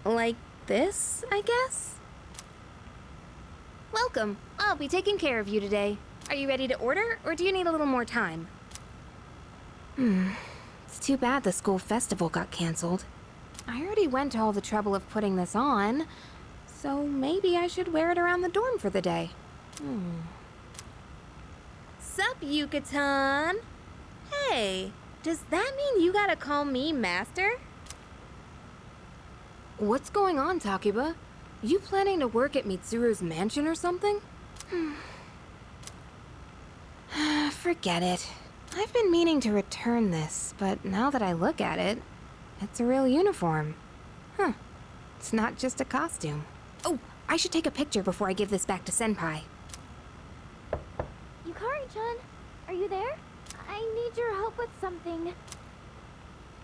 Like this, I guess? Welcome. I'll be taking care of you today. Are you ready to order, or do you need a little more time? It's too bad the school festival got canceled. I already went to all the trouble of putting this on, so maybe I should wear it around the dorm for the day. Sup, Yucatan? Hey, does that mean you gotta call me Master? What's going on, Takiba? You planning to work at Mitsuru's mansion or something? Forget it. I've been meaning to return this, but now that I look at it, it's a real uniform. It's not just a costume. Oh, I should take a picture before I give this back to Senpai. Yukari-chan, are you there? I need your help with something.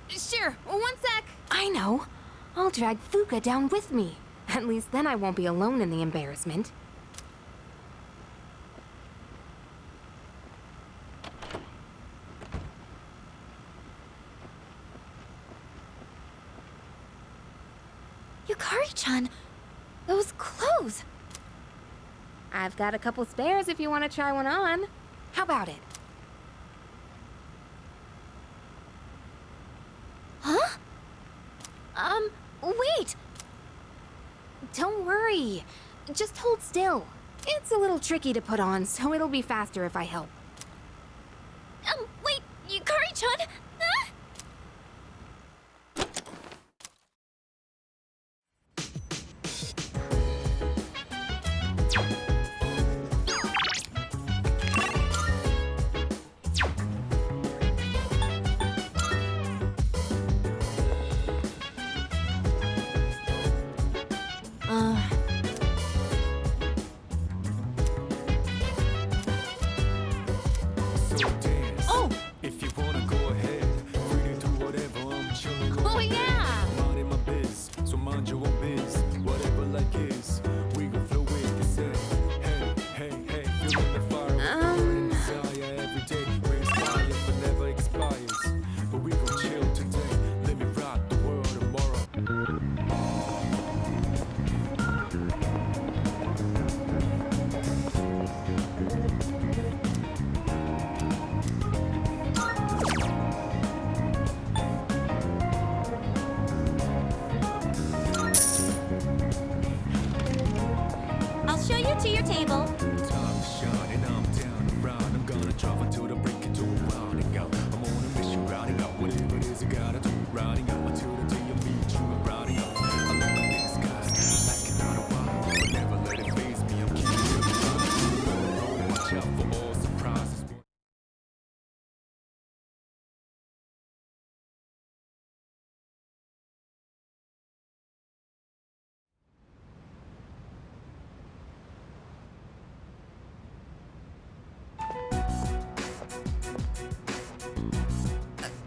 Sure, 1 sec. I know. I'll drag Fuka down with me. At least then I won't be alone in the embarrassment. Yukari-chan, those clothes! I've got a couple spares if you want to try one on. How about it? Huh? Wait! Don't worry. Just hold still. It's a little tricky to put on, so it'll be faster if I help. Wait, Yukari-chan! Ah! Oh! If you wanna go ahead, free to do whatever, I'm chilling. Oh, yeah! Minding my biz, so mind your own biz. Whatever like is, we gon' flow with the set. Hey, hey, hey, feeling the fire. Burning desire every day. We inspire, but never expires. But we gon' chill today. Let me rock the world tomorrow. I'll show you to your table. Time to shine and I'm down and round. I'm gonna drive until the break into rounding out. I'm on a mission, rounding out whatever it is I gotta do. Rounding out until the day I meet you. I'm rounding out. I look up in the skies, asking out a while, but never let it faze me. I'm keeping it. Watch out for all surprises.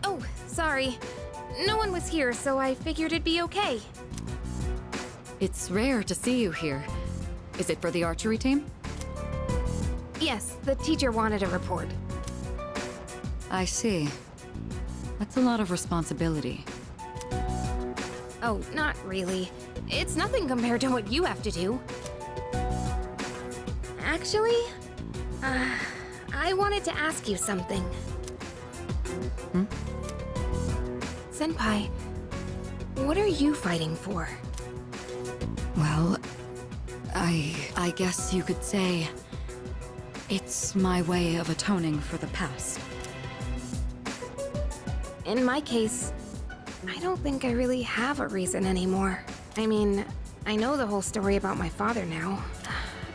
Oh, sorry. No one was here, so I figured it'd be okay. It's rare to see you here. Is it for the archery team? Yes, the teacher wanted a report. I see. That's a lot of responsibility. Oh, not really. It's nothing compared to what you have to do. Actually, I wanted to ask you something. Senpai, what are you fighting for? Well, I guess you could say it's my way of atoning for the past. In my case, I don't think I really have a reason anymore. I mean, I know the whole story about my father now.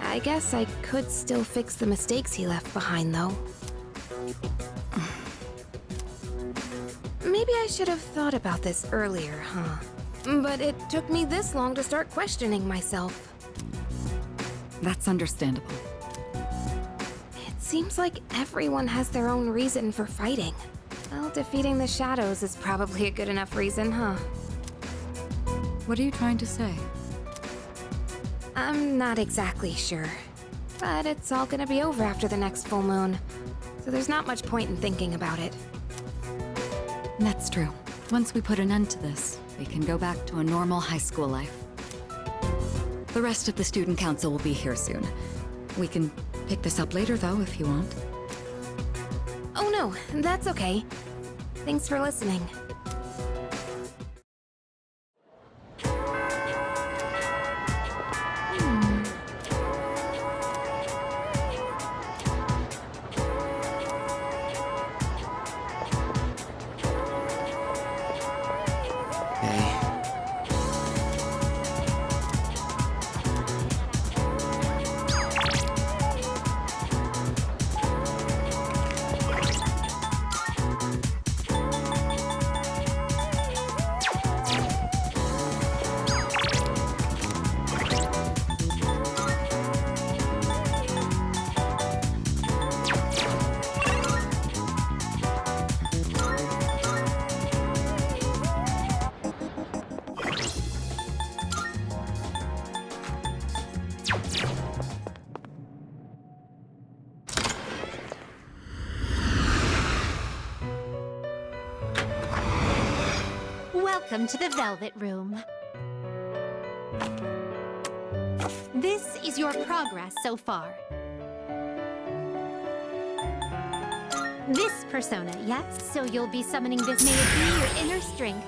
I guess I could still fix the mistakes he left behind, though. Maybe I should have thought about this earlier, huh? But it took me this long to start questioning myself. That's understandable. It seems like everyone has their own reason for fighting. Well, defeating the shadows is probably a good enough reason, huh? What are you trying to say? I'm not exactly sure. But it's all gonna be over after the next full moon. So there's not much point in thinking about it. That's true. Once we put an end to this, we can go back to a normal high school life. The rest of the student council will be here soon. We can pick this up later, though, if you want. Oh no, that's okay. Thanks for listening. Welcome to the Velvet Room. This is your progress so far. This persona, yes? So you'll be summoning this. May it be your inner strength.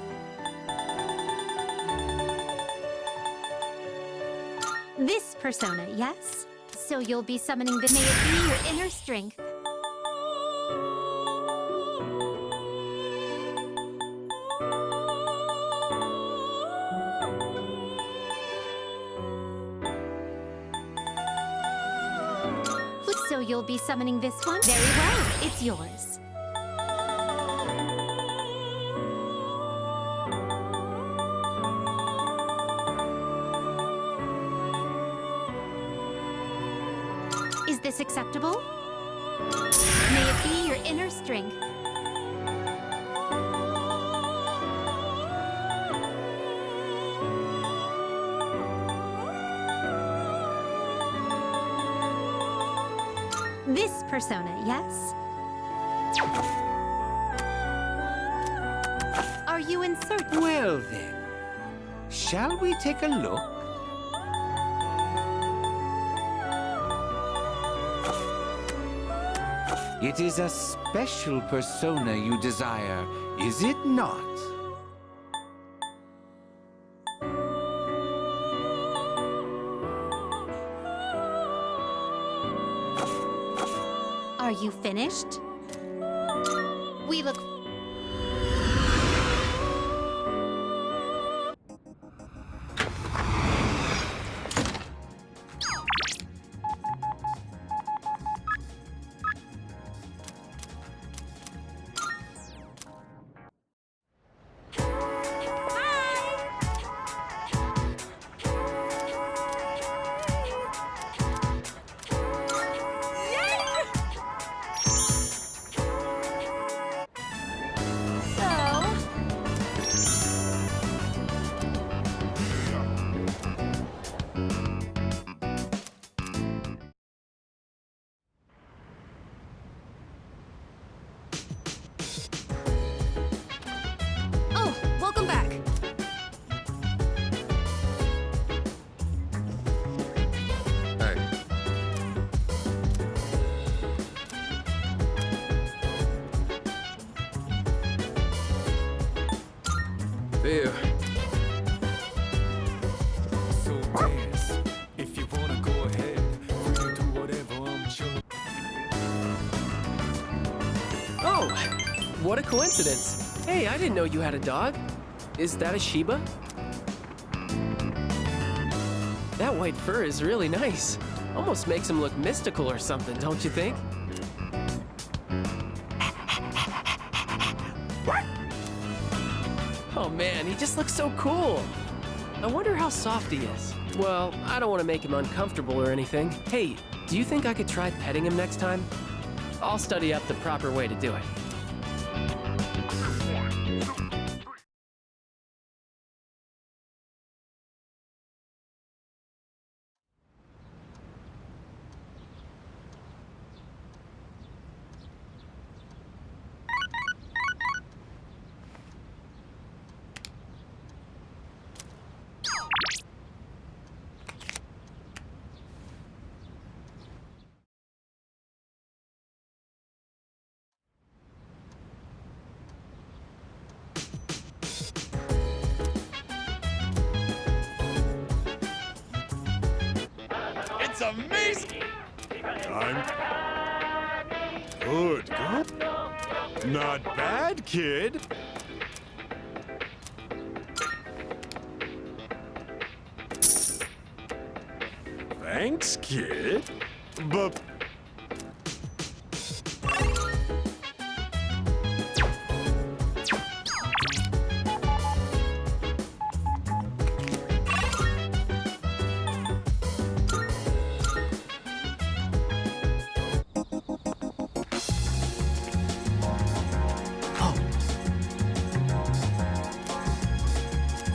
This persona, yes? So you'll be summoning this. May it be your inner strength. So you'll be summoning this one? Very well, it's yours. Is this acceptable? May it be your inner strength. This persona, yes? Are you in search? Well then, shall we take a look? It is a special persona you desire, is it not? Are you finished? We look... Oh, welcome back. Hey. There. So dance. If you wanna go ahead, you do whatever, I'm chillin'. Oh, what a coincidence. Hey, I didn't know you had a dog. Is that a Shiba? That white fur is really nice. Almost makes him look mystical or something, don't you think? Oh man, he just looks so cool. I wonder how soft he is. Well, I don't want to make him uncomfortable or anything. Hey, do you think I could try petting him next time? I'll study up the proper way to do it. That's amazing! I'm good. Not bad, kid. Thanks, kid. But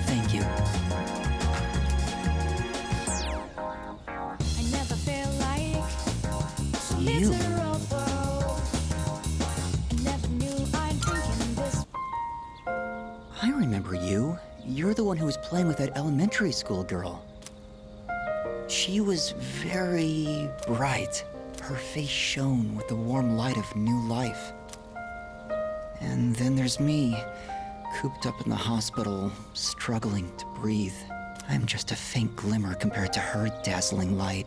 Thank you. I never felt like You. miserable. I never knew I'm thinking this. I remember you. You're the one who was playing with that elementary school girl. She was very bright. Her face shone with the warm light of new life. And then there's me, cooped up in the hospital, struggling to breathe. I'm just a faint glimmer compared to her dazzling light.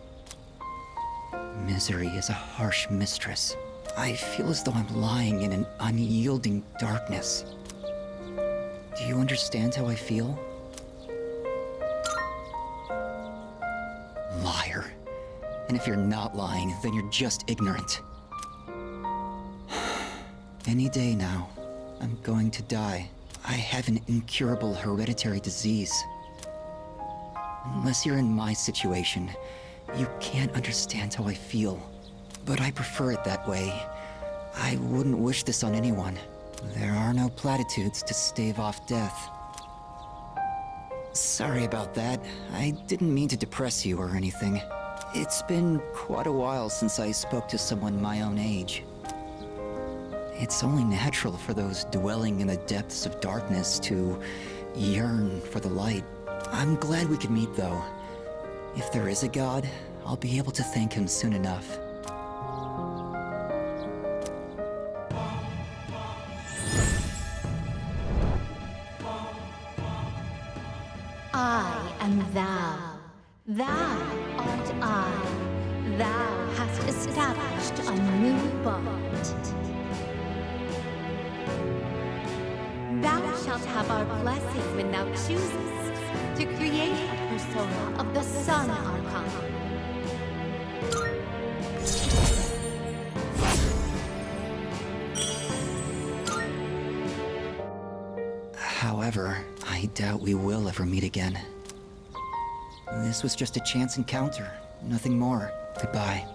Misery is a harsh mistress. I feel as though I'm lying in an unyielding darkness. Do you understand how I feel? Liar. And if you're not lying, then you're just ignorant. Any day now, I'm going to die. I have an incurable hereditary disease. Unless you're in my situation, you can't understand how I feel. But I prefer it that way. I wouldn't wish this on anyone. There are no platitudes to stave off death. Sorry about that. I didn't mean to depress you or anything. It's been quite a while since I spoke to someone my own age. It's only natural for those dwelling in the depths of darkness to yearn for the light. I'm glad we could meet, though. If there is a God, I'll be able to thank him soon enough. I am thou. Thou art I. Thou hast established a new bond. Thou shalt have our blessing when thou choosest to create a persona of the Sun Archon. However, I doubt we will ever meet again. This was just a chance encounter, nothing more. Goodbye.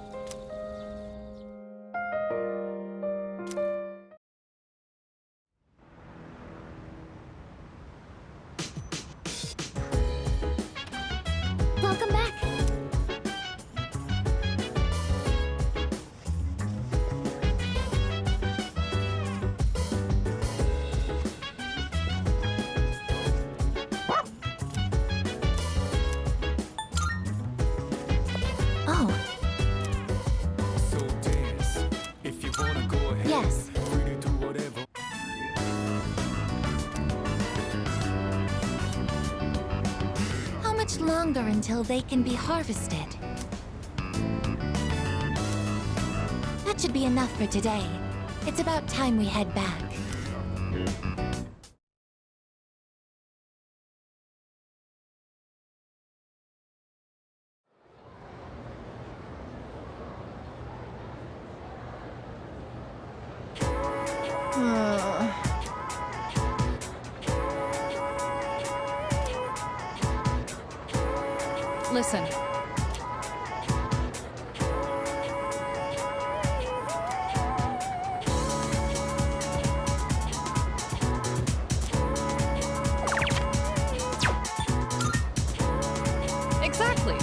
Welcome back. Oh, so dance. If you wanna go ahead. yes. Free to do whatever. How much longer until they can be harvested? That should be enough for today. It's about time we head back. Listen. Exactly.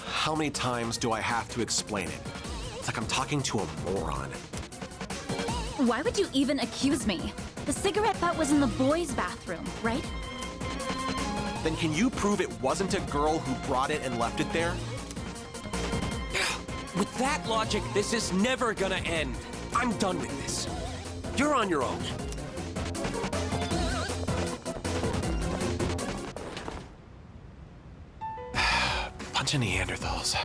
How many times do I have to explain it? It's like I'm talking to a moron. Why would you even accuse me? The cigarette butt was in the boys' bathroom, right? Then can you prove it wasn't a girl who brought it and left it there? With that logic, this is never gonna end. I'm done with this. You're on your own. Bunch of Neanderthals.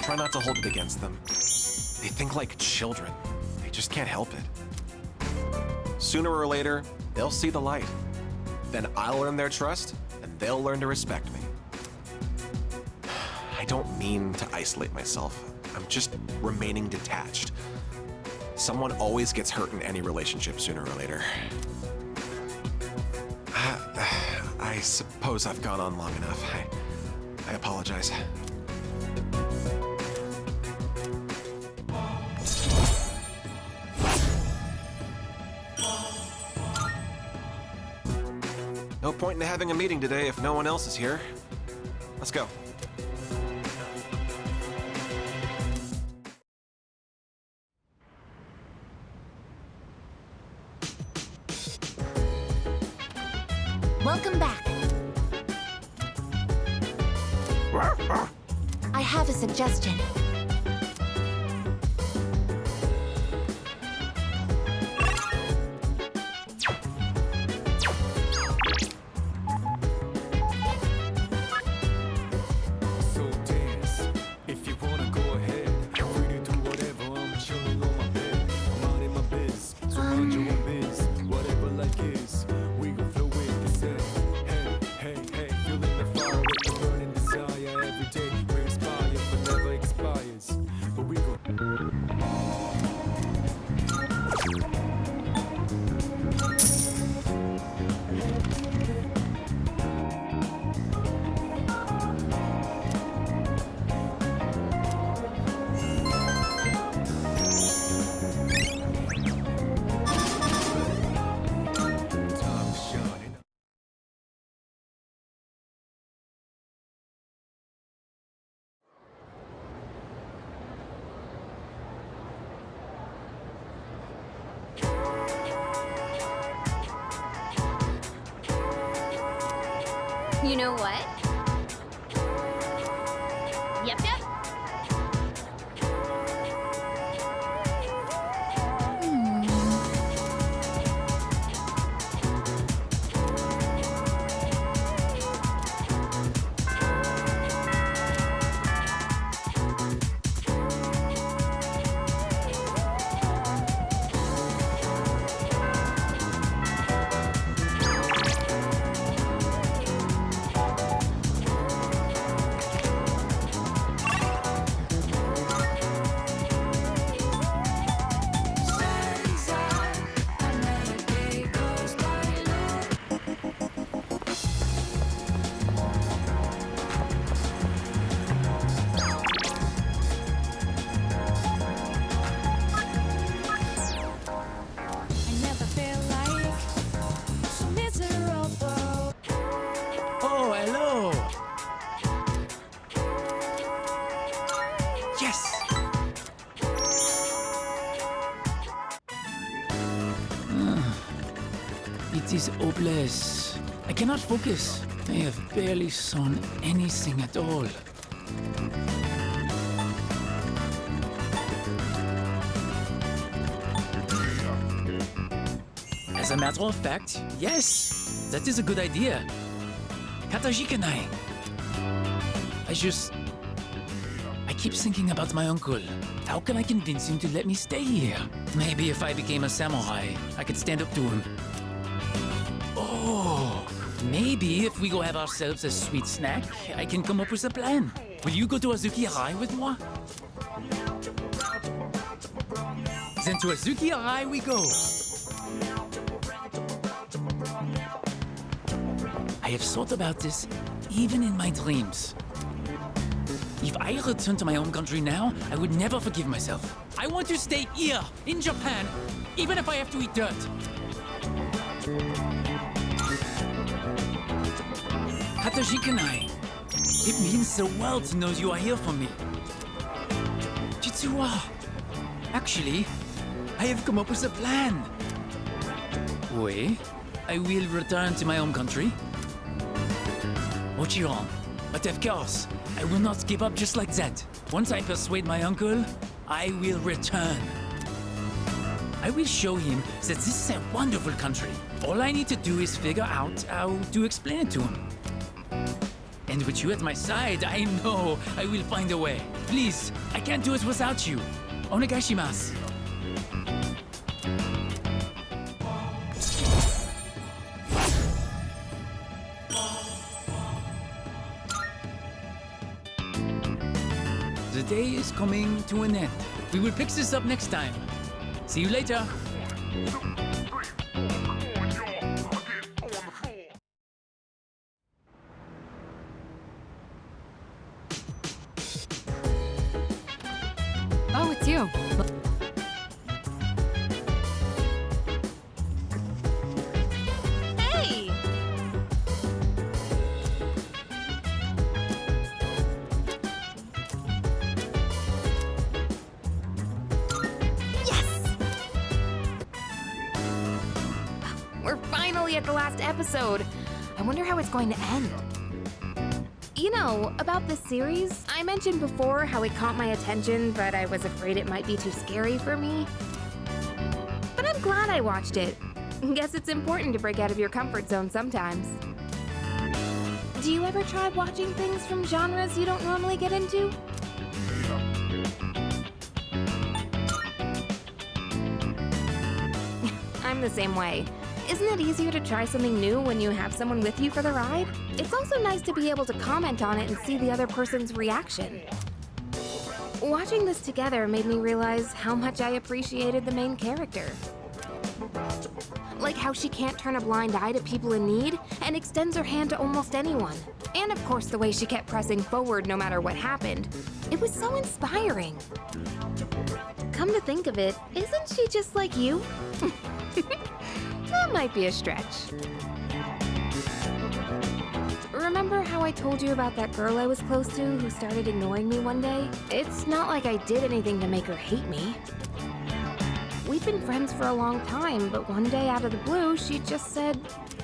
Try not to hold it against them. They think like children. They just can't help it. Sooner or later, they'll see the light. Then I'll earn their trust, and they'll learn to respect me. I don't mean to isolate myself. I'm just remaining detached. Someone always gets hurt in any relationship sooner or later. I suppose I've gone on long enough. I apologize. No point in having a meeting today if no one else is here. Let's go. Welcome back. I have a suggestion. So dance, if you wanna go ahead. Free to do whatever, I'm chilling on my bed. I'm out in my biz, so mind your own biz. Whatever like is, we gon' flow with this end. Hey, hey, hey, feeling the fire with the burning desire. Every day we inspire, but never expires. But we go. Time shining. You know what? Yep, yep. I never felt like so miserable. Oh, hello! Yes! It is hopeless. I cannot focus. I have barely sewn anything at all. As a matter of fact, yes, that is a good idea. Katajikanai. I keep thinking about my uncle. How can I convince him to let me stay here? Maybe if I became a samurai, I could stand up to him. Oh, maybe if we go have ourselves a sweet snack, I can come up with a plan. Will you go to Azuki Arai with moi? Then to Azuki Arai we go. I have thought about this, even in my dreams. If I return to my home country now, I would never forgive myself. I want to stay here, in Japan, even if I have to eat dirt. Hatajinkanai, it means the world to know you are here for me. Jitsuwa, actually, I have come up with a plan. Wait, I will return to my home country. Mochiron, but of course, I will not give up just like that. Once I persuade my uncle, I will return. I will show him that this is a wonderful country. All I need to do is figure out how to explain it to him. And with you at my side, I know I will find a way. Please, I can't do it without you. Onegaishimasu. The day is coming to an end. We will pick this up next time. See you later. Oh, it's you. Hey! We're finally at the last episode. I wonder how it's going to end. You know, about this series, I mentioned before how it caught my attention, but I was afraid it might be too scary for me. But I'm glad I watched it. Guess it's important to break out of your comfort zone sometimes. Do you ever try watching things from genres you don't normally get into? I'm the same way. Isn't it easier to try something new when you have someone with you for the ride? It's also nice to be able to comment on it and see the other person's reaction. Watching this together made me realize how much I appreciated the main character. Like how she can't turn a blind eye to people in need and extends her hand to almost anyone. And of course the way she kept pressing forward no matter what happened. It was so inspiring. Come to think of it, isn't she just like you? That might be a stretch. Remember how I told you about that girl I was close to who started ignoring me one day? It's not like I did anything to make her hate me. We've been friends for a long time, but one day out of the blue, she just said,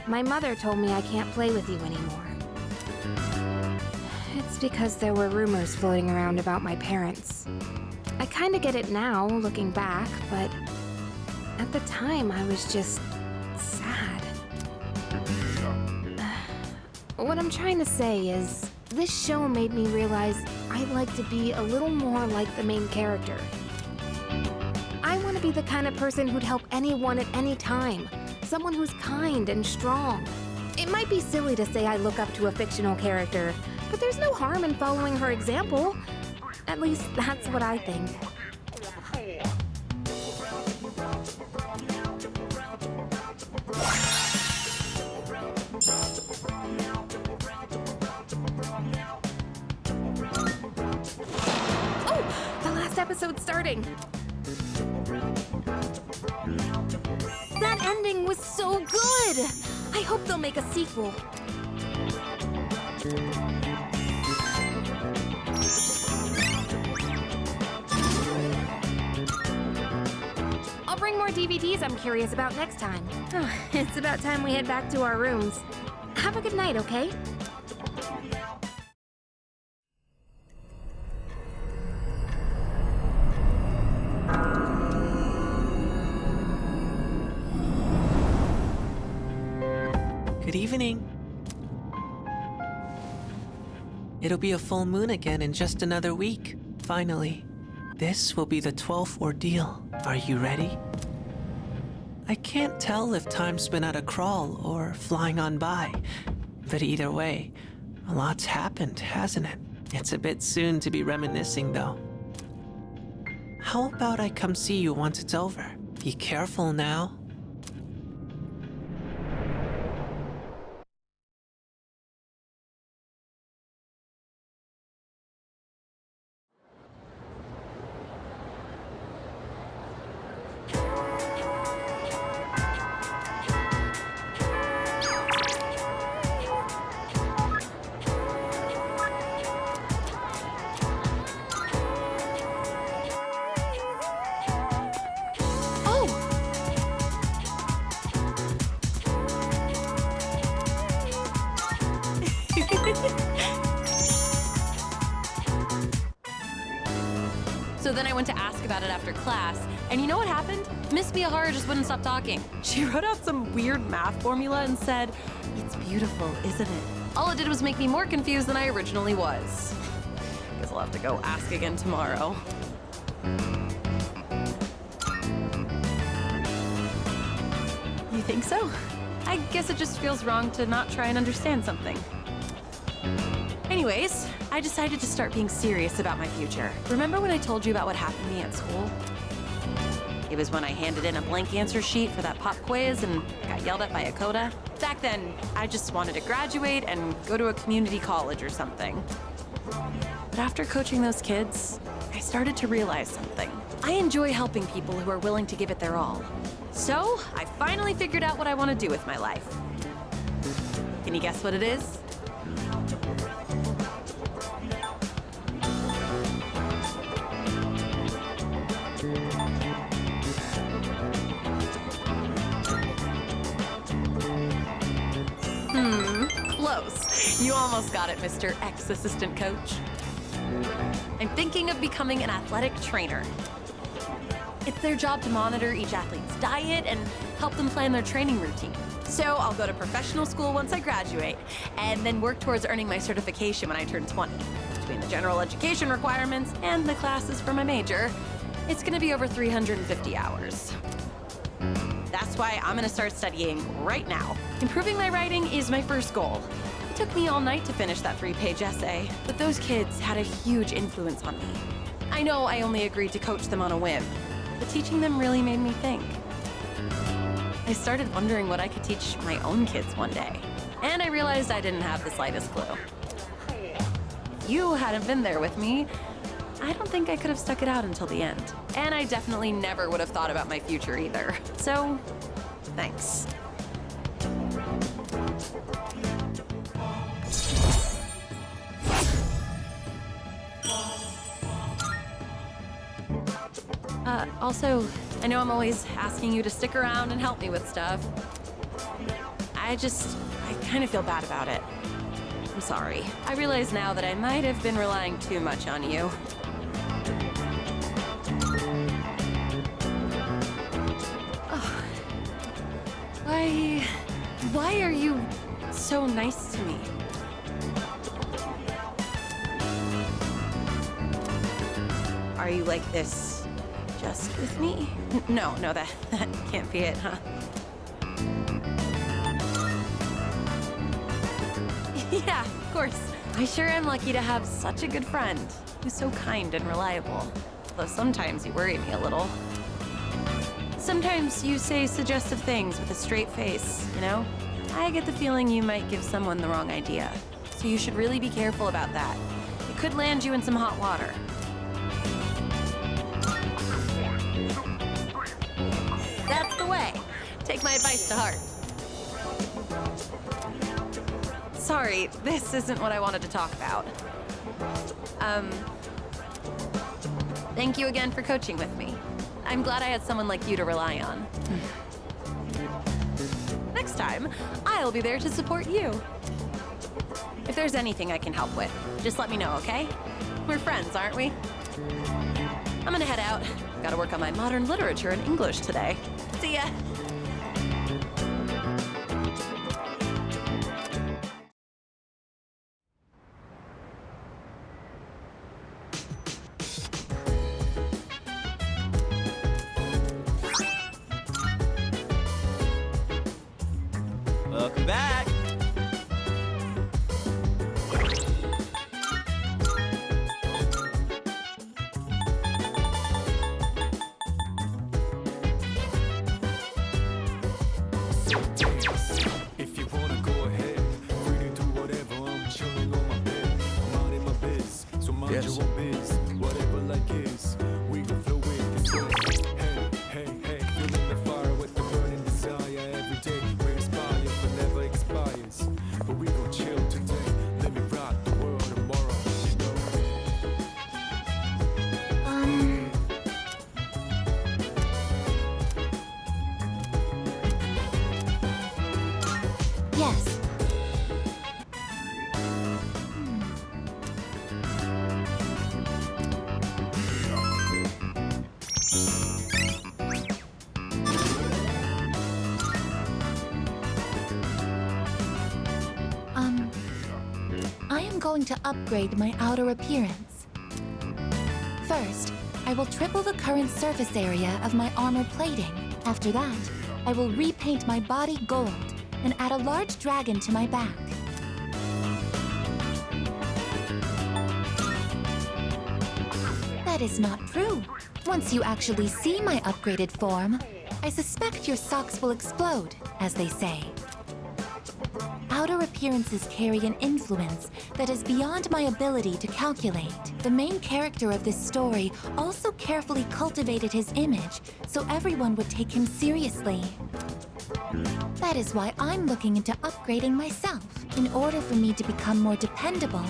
"My mother told me I can't play with you anymore." It's because there were rumors floating around about my parents. I kinda get it now, looking back, but at the time I was just sad. What I'm trying to say is, this show made me realize I'd like to be a little more like the main character. I want to be the kind of person who'd help anyone at any time. Someone who's kind and strong. It might be silly to say I look up to a fictional character, but there's no harm in following her example. At least that's what I think. Episode starting. That ending was so good! I hope they'll make a sequel. I'll bring more DVDs I'm curious about next time. Oh, it's about time we head back to our rooms. Have a good night, okay? Good evening. It'll be a full moon again in just another week, finally. This will be the 12th ordeal. Are you ready? I can't tell if time's been at a crawl or flying on by, but either way, a lot's happened, hasn't it? It's a bit soon to be reminiscing, though. How about I come see you once it's over? Be careful now. So then I went to ask about it after class, and you know what happened? Miss Miyahara just wouldn't stop talking. She wrote out some weird math formula and said, "It's beautiful, isn't it?" All it did was make me more confused than I originally was. Guess I'll have to go ask again tomorrow. You think so? I guess it just feels wrong to not try and understand something. Anyways, I decided to start being serious about my future. Remember when I told you about what happened to me at school? It was when I handed in a blank answer sheet for that pop quiz and got yelled at by a coda. Back then, I just wanted to graduate and go to a community college or something. But after coaching those kids, I started to realize something. I enjoy helping people who are willing to give it their all. So, I finally figured out what I want to do with my life. Can you guess what it is? Close. You almost got it, Mr. Ex-Assistant Coach. I'm thinking of becoming an athletic trainer. It's their job to monitor each athlete's diet and help them plan their training routine. So I'll go to professional school once I graduate, and then work towards earning my certification when I turn 20. Between the general education requirements and the classes for my major, it's gonna be over 350 hours. That's why I'm gonna start studying right now. Improving my writing is my first goal. It took me all night to finish that 3-page essay, but those kids had a huge influence on me. I know I only agreed to coach them on a whim, but teaching them really made me think. I started wondering what I could teach my own kids one day, and I realized I didn't have the slightest clue. If you hadn't been there with me, I don't think I could have stuck it out until the end. And I definitely never would have thought about my future either. So, thanks. Also, I know I'm always asking you to stick around and help me with stuff. I kind of feel bad about it. I'm sorry. I realize now that I might have been relying too much on you. Oh. Why are you so nice to me? Are you like this just with me? No, that can't be it, huh? Yeah, of course. I sure am lucky to have such a good friend who's so kind and reliable. Though sometimes you worry me a little. Sometimes you say suggestive things with a straight face, you know? I get the feeling you might give someone the wrong idea. So you should really be careful about that. It could land you in some hot water. That's the way. Take my advice to heart. Sorry, this isn't what I wanted to talk about. Thank you again for coaching with me. I'm glad I had someone like you to rely on. Next time, I'll be there to support you. If there's anything I can help with, just let me know, okay? We're friends, aren't we? I'm gonna head out. Gotta work on my modern literature and English today. See ya! Welcome back! dance. If you wanna go ahead, free to do whatever. I'm chilling on my bed, I'm minding my biz. So mind Yes. your own biz, whatever like is. We gon' flow with this way. Hey, hey, hey, feeling the fire with the burning desire. Every day we inspire, but never expires. But we gon' chill today. Let me rock the world tomorrow. You know. Yes. I am going to upgrade my outer appearance. First, I will triple the current surface area of my armor plating. After that, I will repaint my body gold and add a large dragon to my back. That is not true. Once you actually see my upgraded form, I suspect your socks will explode, as they say. Outer appearances carry an influence that is beyond my ability to calculate. The main character of this story also carefully cultivated his image so everyone would take him seriously. That is why I'm looking into upgrading myself. In order for me to become more dependable,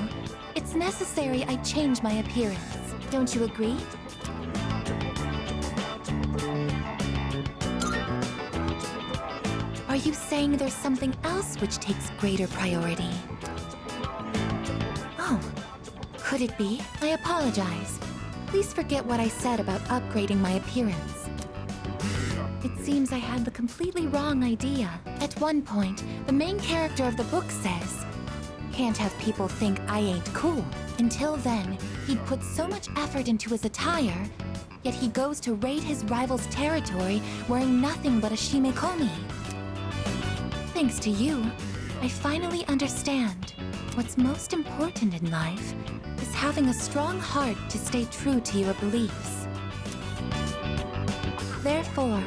it's necessary I change my appearance. Don't you agree? Are you saying there's something else which takes greater priority? Oh, could it be? I apologize. Please forget what I said about upgrading my appearance. It seems I had the completely wrong idea. At one point, the main character of the book says, "Can't have people think I ain't cool." Until then, he'd put so much effort into his attire, yet he goes to raid his rival's territory wearing nothing but a shimekomi. Thanks to you, I finally understand. What's most important in life is having a strong heart to stay true to your beliefs. Therefore,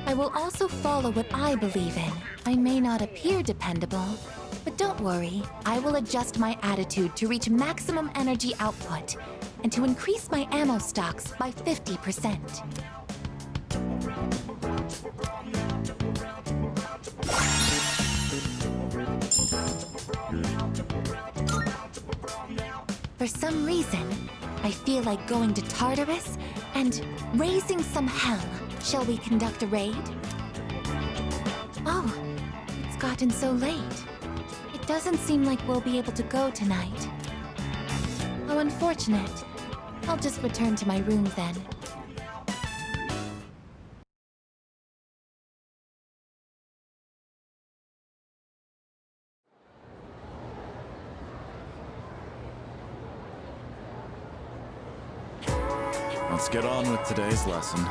I will also follow what I believe in. I may not appear dependable, but don't worry, I will adjust my attitude to reach maximum energy output and to increase my ammo stocks by 50%. For some reason, I feel like going to Tartarus and raising some hell. Shall we conduct a raid? Oh, it's gotten so late. It doesn't seem like we'll be able to go tonight. How unfortunate. I'll just return to my room then. Let's get on with today's lesson.